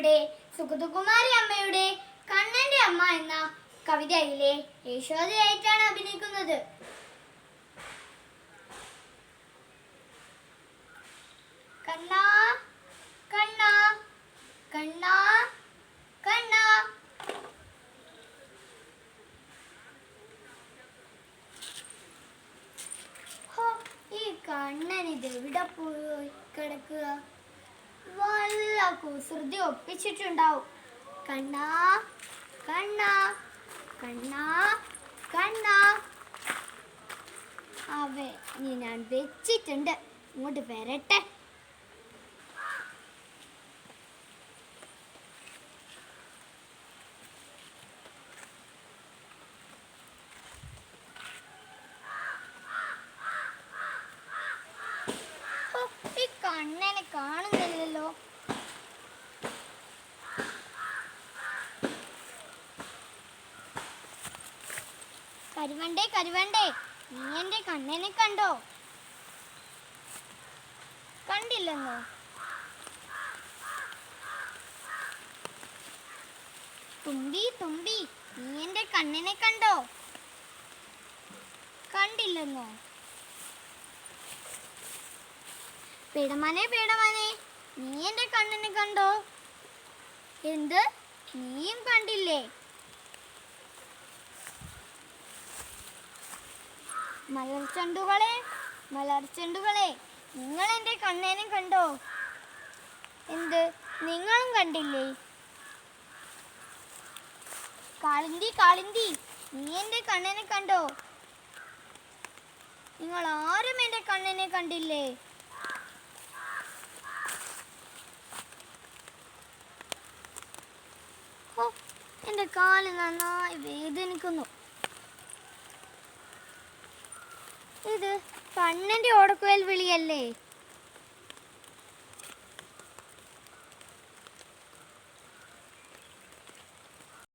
ഇവിടെ സുഗതകുമാരി അമ്മയുടെ കണ്ണന്റെ അമ്മ എന്ന കവിതയിലെ യശോദയായിട്ടാണ് അഭിനയിക്കുന്നത്. കണ്ണാ കണ്ണാ കണ്ണാ കണ്ണാ. ഈ കണ്ണൻ ഇതെവിടെ പോയി കിടക്കുക? വല്ല കുസൃതി ഒപ്പിച്ചിട്ടുണ്ടാവും. കണ്ണാ കണ്ണാ കണ്ണാ കണ്ണാ. അവനെ ഞാൻ വെച്ചിട്ടുണ്ട്, ഇങ്ങോട്ട് വരട്ടെ. ഈ കണ്ണനെ കാണുന്നില്ലല്ലോ. കരുവണ്ടേ കരുവണ്ടേ, നീ എന്റെ കണ്ണനെ കണ്ടോ? കണ്ടില്ലെന്നോ? തുമ്പി തുമ്പി, നീ എന്റെ കണ്ണനെ കണ്ടോ? കണ്ടില്ലെന്നോ? പേടമാനെ പേടമാനെ, നീ എന്റെ കണ്ണനെ കണ്ടോ? എന്ത്, നീയും കണ്ടില്ലേ? മലർച്ചെണ്ടുകളെ മലർച്ചെണ്ടുകളെ, നിങ്ങൾ എൻ്റെ കണ്ണനെ കണ്ടോ? എന്ത്, നിങ്ങളും കണ്ടില്ലേ? കാളിന്തി കാളിന്തി, നീ എൻ്റെ കണ്ണനെ കണ്ടോ? നിങ്ങൾ ആരും എൻ്റെ കണ്ണനെ കണ്ടില്ലേ? എൻ്റെ കാല് നന്നായി വേദനിക്കുന്നു. ഇത് കണ്ണൻ്റെ ഓടക്കുഴൽ വിളിയല്ലേ?